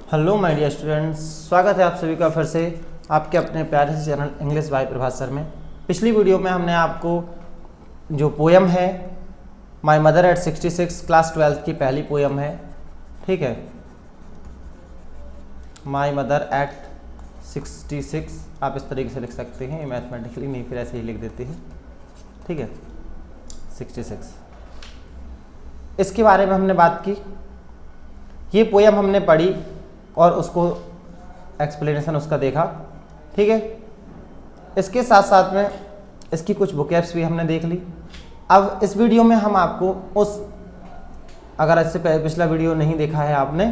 Hello my dear students, स्वागत है आप सभी का फिर से आपके अपने प्यारे से channel English by Prabhat sir में। पिछली वीडियो में हमने आपको जो पोयम है माय मदर एट 66 क्लास 12 की पहली पोयम है, ठीक है। माय मदर एट 66 आप इस तरीके से लिख सकते हैं, मैथमेटिकली नहीं फिर ऐसे ही लिख देते हैं, ठीक है। 66 इसके बारे में हमने बात की। ये पोयम हमने पढ़ी और उसको एक्सप्लेनेशन उसका देखा, ठीक है। इसके साथ साथ में इसकी कुछ वोकैब्स भी हमने देख ली। अब इस वीडियो में हम आपको अगर इससे पिछला वीडियो नहीं देखा है आपने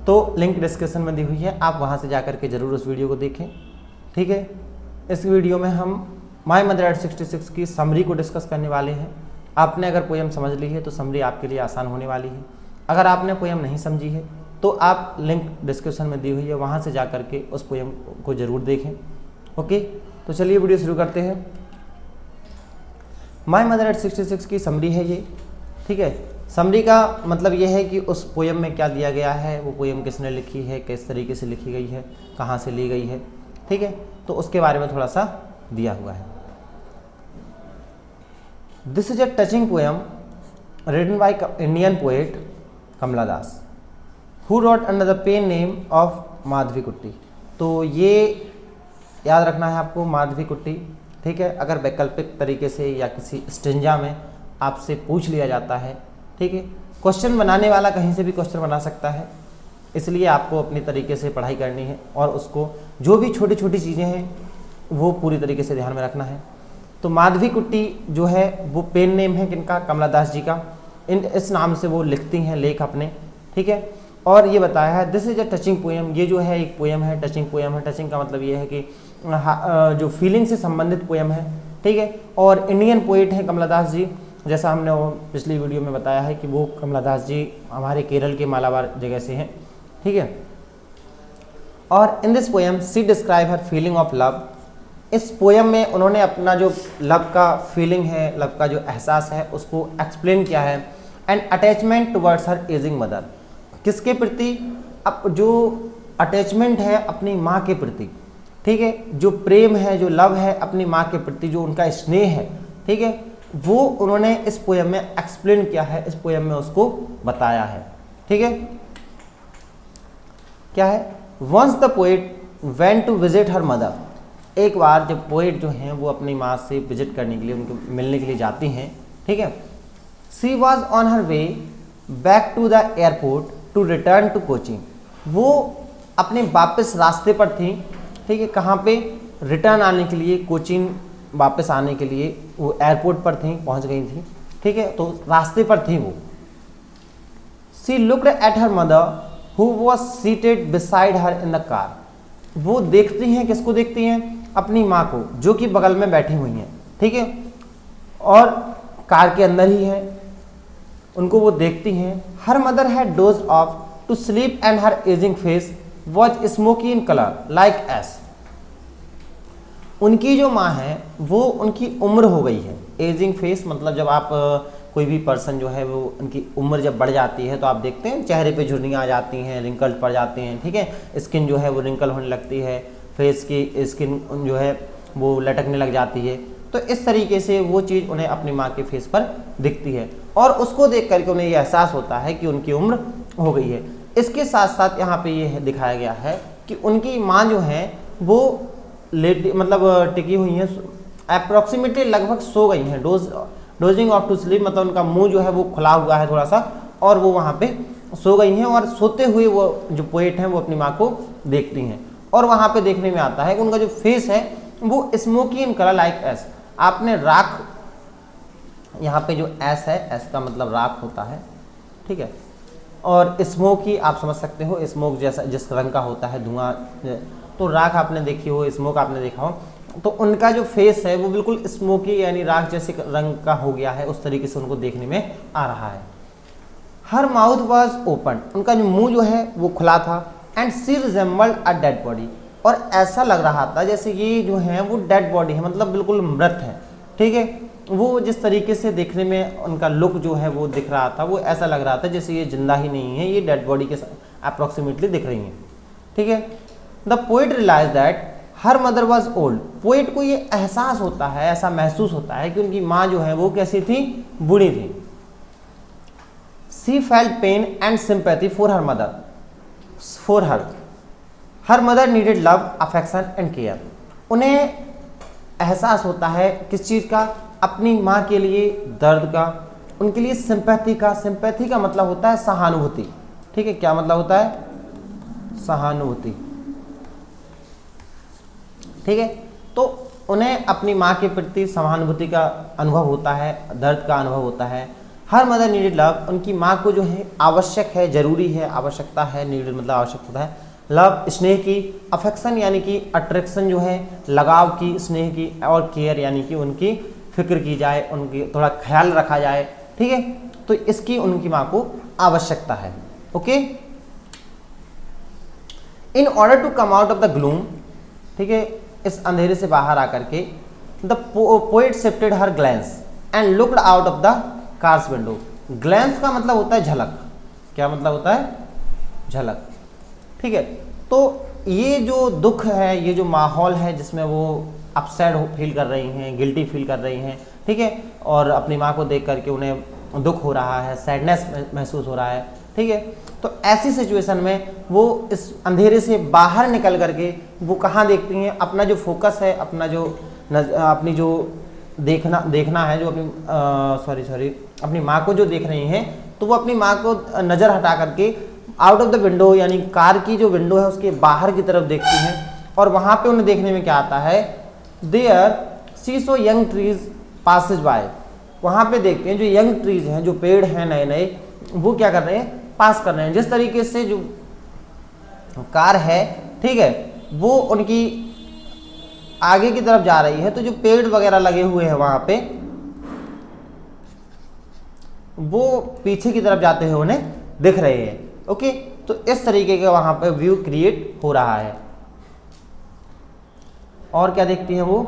तो लिंक डिस्क्रिप्शन में दी हुई है, आप वहाँ से जाकर के ज़रूर उस वीडियो को देखें, ठीक है। इस वीडियो में हम माय मदर एट 66 की समरी को डिस्कस करने वाले हैं। आपने अगर पोयम समझ ली है तो समरी आपके लिए आसान होने वाली है। अगर आपने पोयम नहीं समझी है तो आप लिंक डिस्क्रिप्शन में दी हुई है, वहाँ से जा कर के उस पोयम को ज़रूर देखें, ओके। तो चलिए वीडियो शुरू करते हैं। माय मदर एट 66 की समरी है ये, ठीक है। समरी का मतलब ये है कि उस पोयम में क्या दिया गया है, वो पोयम किसने लिखी है, किस तरीके से लिखी गई है, कहाँ से ली गई है, ठीक है। तो उसके बारे में थोड़ा सा दिया हुआ है। This is a touching poem written by Indian poet Kamala Das who wrote under the pen name of Madhavi Kutty. तो ये याद रखना है आपको, माधवी कुट्टी, ठीक है। अगर वैकल्पिक तरीके से या किसी स्टेंजा में आपसे पूछ लिया जाता है, ठीक है, क्वेश्चन बनाने वाला कहीं से भी क्वेश्चन बना सकता है, इसलिए आपको अपनी तरीके से पढ़ाई करनी है और उसको जो भी छोटी छोटी चीज़ें हैं वो पूरी तरीके से ध्यान में रखना है। तो माधवी कुट्टी जो है वो पेन नेम है किनका, कमला दास जी का। इस नाम से वो लिखती हैं लेख अपने, ठीक है। और ये बताया है this is a touching poem, ये जो है एक पोएम है, टचिंग पोएम है। टचिंग का मतलब ये है कि जो फीलिंग से संबंधित पोएम है, ठीक है। और इंडियन पोएट है कमला दास जी, जैसा हमने वो पिछली वीडियो में बताया है कि वो कमला दास जी हमारे केरल के मालाबार जगह से हैं, ठीक है। और in this poem she describe her feeling of love. इस पोएम में उन्होंने अपना जो लव का फीलिंग है, लव का जो एहसास है, उसको एक्सप्लेन किया है। And attachment towards her ageing mother, किसके प्रति, अब जो अटैचमेंट है अपनी माँ के प्रति, ठीक है। जो प्रेम है, जो लव है अपनी माँ के प्रति, जो उनका स्नेह है, ठीक है, वो उन्होंने इस पोएम में एक्सप्लेन किया है, इस पोएम में उसको बताया है, ठीक है। क्या है, once the poet went to visit her mother. एक बार जब पोएट जो हैं वो अपनी माँ से विजिट करने के लिए, उनको मिलने के लिए जाती हैं, ठीक है। She was on her way back to the airport to return to Cochin. वो अपने वापस रास्ते पर थी, ठीक है। कहाँ पे, रिटर्न आने के लिए, कोचिंग वापस आने के लिए वो एयरपोर्ट पर थी, पहुँच गई थी, ठीक है। तो रास्ते पर थी वो। She looked at her mother who was seated beside her in the car. वो देखती हैं, किसको देखती हैं, अपनी माँ को, जो कि बगल में बैठी हुई हैं, ठीक है, और कार के अंदर ही है, उनको वो देखती हैं। Her mother had dozed off to sleep and her ageing face was smoky in colour like ash. उनकी जो माँ है वो, उनकी उम्र हो गई है। एजिंग फेस मतलब जब आप कोई भी पर्सन जो है वो, उनकी उम्र जब बढ़ जाती है तो आप देखते हैं चेहरे पे झुर्रियाँ आ जाती हैं, रिंकल्स पड़ जाते हैं, ठीक है। स्किन जो है वो रिंकल होने लगती है, फेस की स्किन जो है वो लटकने लग जाती है। तो इस तरीके से वो चीज़ उन्हें अपनी माँ के फेस पर दिखती है और उसको देख करके उन्हें ये एहसास होता है कि उनकी उम्र हो गई है। इसके साथ साथ यहाँ पे ये दिखाया गया है कि उनकी माँ जो है वो मतलब टिकी हुई हैं, अप्रॉक्सीमेटली लगभग सो गई हैं। डोजिंग ऑफ टू स्लीप मतलब उनका मुंह जो है वो खुला हुआ है थोड़ा सा, और वो वहाँ पे सो गई हैं। और सोते हुए वो जो पोएट हैं वो अपनी माँ को देखती हैं और वहाँ पे देखने में आता है कि उनका जो फेस है वो smoky in colour like S. आपने राख, यहाँ पे जो एस है, एस का मतलब राख होता है, ठीक है। और स्मोकी आप समझ सकते हो, स्मोक जैसा जिस रंग का होता है, धुआं, तो राख आपने देखी हो, स्मोक आपने देखा हो, तो उनका जो फेस है वो बिल्कुल स्मोकी यानी राख जैसे रंग का हो गया है, उस तरीके से उनको देखने में आ रहा है। हर माउथ वॉज ओपन, उनका जो मुंह जो है वो खुला था। And she resembled a dead body, और ऐसा लग रहा था जैसे ये जो है वो डेड बॉडी है, मतलब बिल्कुल मृत है, ठीक है। वो जिस तरीके से देखने में उनका लुक जो है वो दिख रहा था, वो ऐसा लग रहा था जैसे ये जिंदा ही नहीं है, ये डेड बॉडी के अप्रॉक्सीमेटली दिख रही हैं, ठीक है। The poet realise that her mother was old. Poet को ये एहसास होता है, ऐसा महसूस होता है कि उनकी माँ जो है वो कैसी थी, बूढ़ी थी। She felt pain and sympathy for her mother, for her mother needed love, affection and care. उन्हें एहसास होता है किस चीज़ का, अपनी माँ के लिए दर्द का, उनके लिए सिंपैथी का। सिंपैथी का मतलब होता है सहानुभूति, ठीक है। क्या मतलब होता है, सहानुभूति, ठीक है। तो उन्हें अपनी माँ के प्रति सहानुभूति का अनुभव होता है, दर्द का अनुभव होता है। हर मदर नीडेड लव, उनकी माँ को जो है आवश्यक है, जरूरी है, आवश्यकता है, नीडेड मतलब आवश्यक होता है। लव स्नेह की, अफेक्शन यानी कि अट्रैक्शन जो है लगाव की, स्नेह की, और केयर यानी कि उनकी फिक्र की जाए, उनकी थोड़ा ख्याल रखा जाए, ठीक है। तो इसकी उनकी माँ को आवश्यकता है। Okay. In order to come out of the gloom, ठीक है, इस अंधेरे से बाहर आकर के, the poet shifted her glance and looked out of the car's window. Glance का मतलब होता है झलक। क्या मतलब होता है, झलक, ठीक है। तो ये जो दुख है, ये जो माहौल है जिसमें वो अपसेट फील कर रही हैं, गिल्टी फील कर रही हैं, ठीक है, और अपनी माँ को देख करके उन्हें दुख हो रहा है, सैडनेस महसूस हो रहा है, ठीक है। तो ऐसी सिचुएशन में वो इस अंधेरे से बाहर निकल करके वो कहाँ देखती हैं, अपना जो फोकस है, अपना जो अपनी जो देखना है, जो अपनी अपनी माँ को जो देख रही हैं, तो वो अपनी माँ को नज़र हटा करके आउट ऑफ द विंडो यानी कार की जो विंडो है उसके बाहर की तरफ देखती हैं। और वहाँ पे उन्हें देखने में क्या आता है, there see so young trees passes by. वहाँ पे देखते हैं जो यंग ट्रीज हैं, जो पेड़ हैं नए नए, वो क्या कर रहे हैं, पास कर रहे हैं। जिस तरीके से जो कार है, ठीक है, वो उनकी आगे की तरफ जा रही है, तो जो पेड़ वगैरह लगे हुए हैं वहाँ पे, वो पीछे की तरफ जाते हुए उन्हें दिख रहे हैं। ओके। तो इस तरीके का वहाँ पे व्यू क्रिएट हो रहा है। और क्या देखती हैं वो,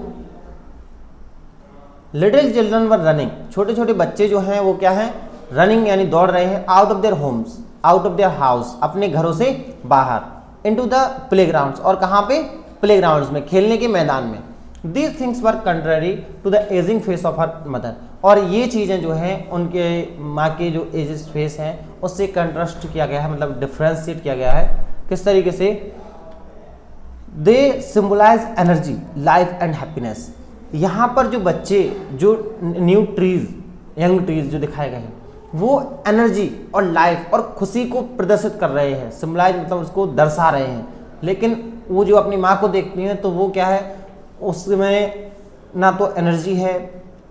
लिटिल चिल्ड्रन वर रनिंग। छोटे छोटे बच्चे जो हैं वो क्या हैं, रनिंग यानी दौड़ रहे हैं, out of their homes, out of their house, अपने घरों से बाहर, इनटू द प्लेग्राउंड्स, और कहाँ पे, प्लेग्राउंड्स में, खेलने के मैदान में। These things were contrary to the ageing face of her mother. और ये चीज़ें जो हैं उनके माँ के जो एजिस फेस हैं उससे कंट्रास्ट किया गया है, मतलब डिफ्रेंशिएट किया गया है। किस तरीके से, they symbolize energy, life and happiness. यहाँ पर जो बच्चे, जो न्यू ट्रीज, यंग ट्रीज जो दिखाए गए हैं, वो एनर्जी और लाइफ और खुशी को प्रदर्शित कर रहे हैं। सिम्बलाइज मतलब उसको दर्शा रहे हैं। लेकिन वो जो अपनी माँ को देखती हैं तो वो क्या है, उसमें ना तो एनर्जी है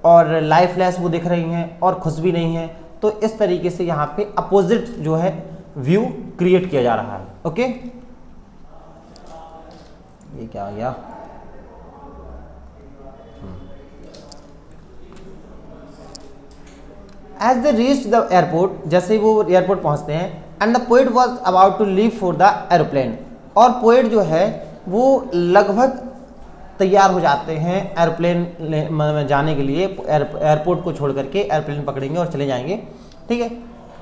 और लाइफलेस वो दिख रही हैं और खुश भी नहीं है। तो इस तरीके से यहाँ पे अपोजिट जो है व्यू क्रिएट किया जा रहा है। ओके। ये क्या हो गया, as they reach the airport, जैसे वो एयरपोर्ट पहुंचते हैं, and the poet was about to leave for the aeroplane. और पोएट जो है वो लगभग तैयार हो जाते हैं एयरप्लेन में जाने के लिए, एयरपोर्ट को छोड़ करके एयरप्लेन पकड़ेंगे और चले जाएंगे, ठीक है।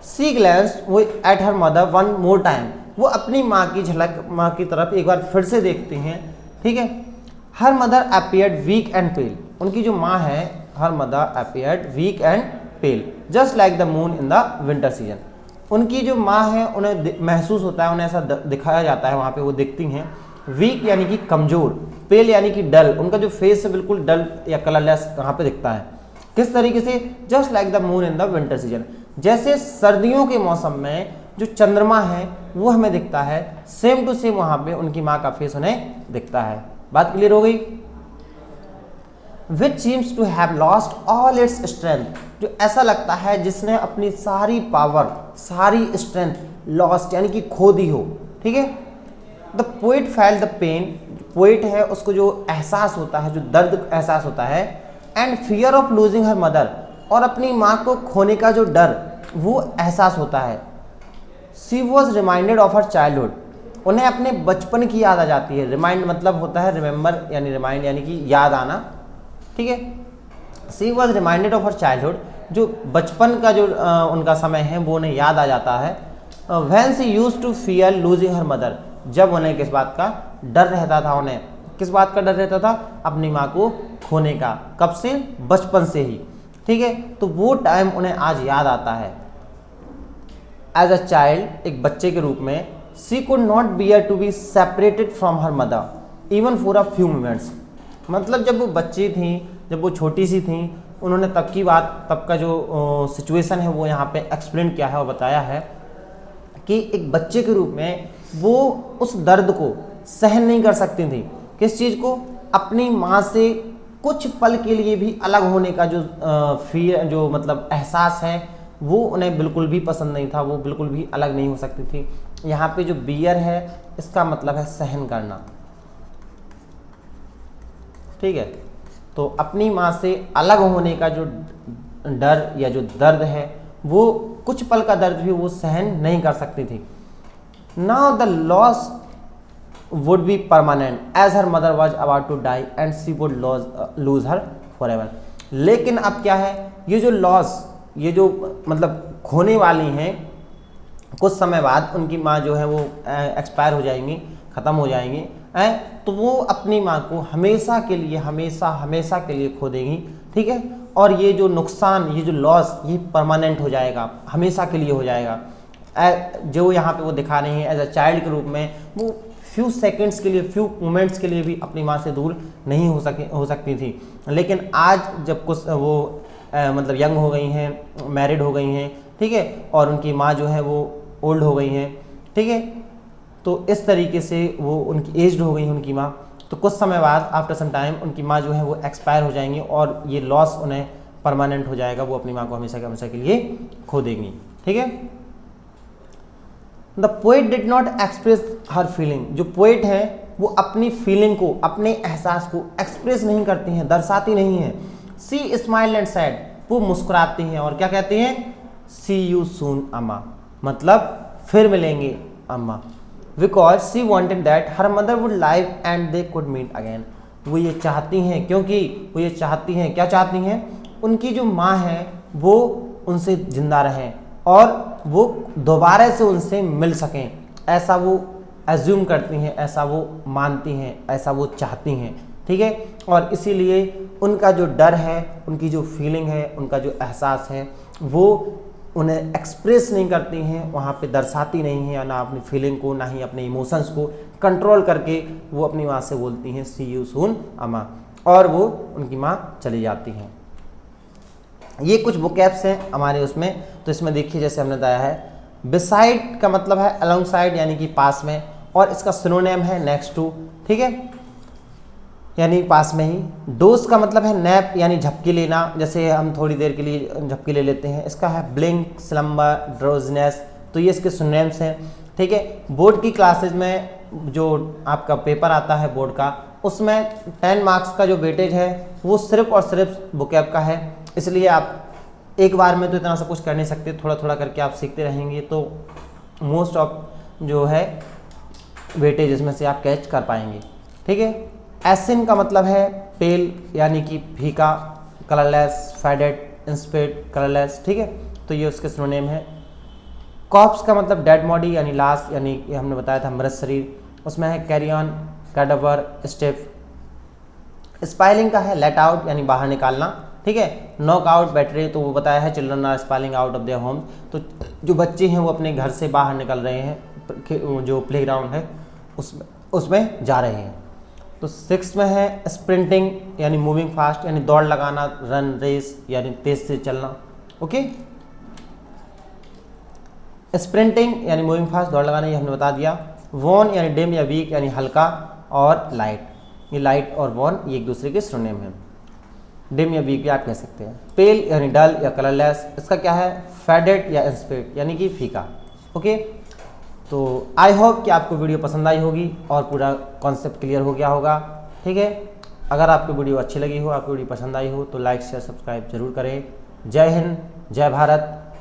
सी ग्लैंस्ड वो at her mother one more time. वो अपनी माँ की झलक, माँ की तरफ एक बार फिर से देखते हैं, ठीक है। Her mother appeared weak and pale. उनकी जो माँ है, her mother appeared weak and pale, just like the moon in the winter season. उनकी जो माँ है उन्हें महसूस होता है, उन्हें ऐसा दिखाया जाता है, वहाँ पे वो दिखती हैं। वीक यानी कि कमजोर, पेल यानी कि डल, उनका जो फेस है बिल्कुल डल या कलरलेस यहाँ पे दिखता है। किस तरीके से, just like the moon in the winter season, जैसे सर्दियों के मौसम में जो चंद्रमा है वो हमें दिखता है, सेम टू सेम वहाँ पे उनकी माँ का फेस उन्हें दिखता है। बात क्लियर हो गई। Which seems to have lost all its strength, जो ऐसा लगता है जिसने अपनी सारी पावर, सारी स्ट्रेंथ लॉस्ट यानी कि खो दी हो, ठीक है। The poet felt the pain, poet है उसको जो एहसास होता है, जो दर्द एहसास होता है, and fear of losing her mother, और अपनी माँ को खोने का जो डर वो एहसास होता है। She was reminded of her childhood, उन्हें अपने बचपन की याद आ जाती है। रिमाइंड मतलब होता है रिमेंबर यानी रिमाइंड यानी कि याद आना, ठीक है। She was reminded of her childhood, जो बचपन का जो उनका समय है वो उन्हें याद आ जाता है। When she used to fear losing her mother, जब उन्हें किस बात का डर रहता था, उन्हें किस बात का डर रहता था, अपनी माँ को खोने का। कब से? बचपन से ही। ठीक है, तो वो टाइम उन्हें आज याद आता है। एज अ चाइल्ड, एक बच्चे के रूप में, she could not bear to be separated from her mother even for a few moments. मतलब जब वो बच्ची थी, जब वो छोटी सी थी, उन्होंने तब की बात, तब का जो सिचुएशन है वो यहाँ पे एक्सप्लेन किया है और बताया है कि एक बच्चे के रूप में वो उस दर्द को सहन नहीं कर सकती थी। किस चीज़ को? अपनी माँ से कुछ पल के लिए भी अलग होने का जो फील, जो मतलब एहसास है, वो उन्हें बिल्कुल भी पसंद नहीं था, वो बिल्कुल भी अलग नहीं हो सकती थी। यहाँ पे जो बियर है इसका मतलब है सहन करना। ठीक है, तो अपनी माँ से अलग होने का जो डर या जो दर्द है, वो कुछ पल का दर्द भी वो सहन नहीं कर सकती थी। Now the loss would be permanent as her mother was about to die and she would lose her forever. लेकिन अब क्या है, ये जो लॉस, ये जो मतलब खोने वाली हैं, कुछ समय बाद उनकी माँ जो है वो एक्सपायर हो जाएंगी, ख़त्म हो जाएंगी, तो वो अपनी माँ को हमेशा के लिए, हमेशा के लिए खो देंगी। ठीक है, और ये जो नुकसान, ये जो लॉस, ये परमानेंट हो जाएगा, हमेशा के लिए हो जाएगा। जो यहाँ पे वो दिखा रहे हैं एज अ चाइल्ड के रूप में, वो फ्यू सेकंड्स के लिए, फ्यू मोमेंट्स के लिए भी अपनी माँ से दूर नहीं हो सकती थी। लेकिन आज जब कुछ वो मतलब यंग हो गई हैं, मैरिड हो गई हैं, ठीक है, और उनकी माँ जो है वो ओल्ड हो गई हैं, ठीक है, तो इस तरीके से वो उनकी एज्ड हो गई है उनकी माँ, तो कुछ समय बाद आफ्टर सम टाइम उनकी माँ जो है वो एक्सपायर हो जाएंगी और ये लॉस उन्हें परमानेंट हो जाएगा, वो अपनी माँ को हमेशा के लिए खो देंगी। ठीक है, the poet did not express her feeling. जो पोएट है वो अपनी फीलिंग को, अपने एहसास को एक्सप्रेस नहीं करती हैं, दर्शाती नहीं है। सी स्माइल एंड सैड, वो मुस्कुराती हैं और क्या कहती हैं? सी यू सून अम्मा, मतलब फिर मिलेंगे अम्मा। Because she wanted that her mother would live and they could meet again. वो ये चाहती हैं, क्योंकि वो ये चाहती हैं, क्या चाहती हैं? उनकी जो माँ है वो उनसे जिंदा रहें और वो दोबारा से उनसे मिल सकें, ऐसा वो एज्यूम करती हैं, ऐसा वो मानती हैं, ऐसा वो चाहती हैं। ठीक है, और इसीलिए उनका जो डर है, उनकी जो फीलिंग है, उनका जो एहसास है, वो उन्हें एक्सप्रेस नहीं करती हैं, वहाँ पे दर्शाती नहीं हैं, ना अपनी फीलिंग को, ना ही अपने इमोशंस को कंट्रोल करके वो अपनी माँ से बोलती हैं सी यू सून अम्मा, और वो उनकी माँ चली जाती हैं। ये कुछ वोकैब्स हैं हमारे उसमें, तो इसमें देखिए जैसे हमने बताया है, बिसाइड का मतलब है अलोंग साइड यानी कि पास में, और इसका सिनोनिम है नेक्स्ट टू। ठीक है, यानी पास में ही। डोज का मतलब है नैप यानी झपकी लेना, जैसे हम थोड़ी देर के लिए झपकी ले लेते हैं। इसका है ब्लिंक, स्लम्बर, ड्रोजनेस, तो ये इसके सिनोनिम्स हैं। ठीक है, बोर्ड की क्लासेज में जो आपका पेपर आता है बोर्ड का, उसमें 10 मार्क्स का जो वेटेज है वो सिर्फ और सिर्फ वोकैब का है, इसलिए आप एक बार में तो इतना सब कुछ कर नहीं सकते, थोड़ा थोड़ा करके आप सीखते रहेंगे तो मोस्ट ऑफ जो है वेटेज इसमें से आप कैच कर पाएंगे। ठीक है, एसिन का मतलब है पेल यानी कि फीका, कलरलेस, फेडेड, इंस्पेड, कलरलेस। ठीक है, तो ये उसके सिनोनिम है। कॉप्स का मतलब डेड बॉडी यानी लाश, यानी हमने बताया था मृत शरीर, उसमें है carry on, cadaver, stiff. Spoiling का है लेट आउट यानी बाहर निकालना। ठीक है, नॉक आउट बैटरी, तो वो बताया है children are spilling out of their home, तो जो बच्चे हैं वो अपने घर से बाहर निकल रहे हैं, जो प्लेग्राउंड है उसमें जा रहे हैं। तो 6 में है स्प्रिंटिंग यानी मूविंग फास्ट, यानी दौड़ लगाना, रन, रेस यानी तेज से चलना। ओके, स्प्रिंटिंग यानी मूविंग फास्ट, दौड़ लगाना, ये हमने बता दिया। वॉन यानी डिम या वीक यानी हल्का, और लाइट, ये लाइट और वॉन ये एक दूसरे के सिनोनिम हैं, डिम या वीक भी आप कह सकते हैं। पेल यानी डल या कलरलेस, इसका क्या है? फेडेड या इंस्पेड यानी कि फीका। ओके, तो आई होप कि आपको वीडियो पसंद आई होगी और पूरा कॉन्सेप्ट क्लियर हो गया होगा। ठीक है, अगर आपको वीडियो अच्छी लगी हो, आपको वीडियो पसंद आई हो, तो लाइक शेयर सब्सक्राइब जरूर करें। जय हिंद, जय भारत,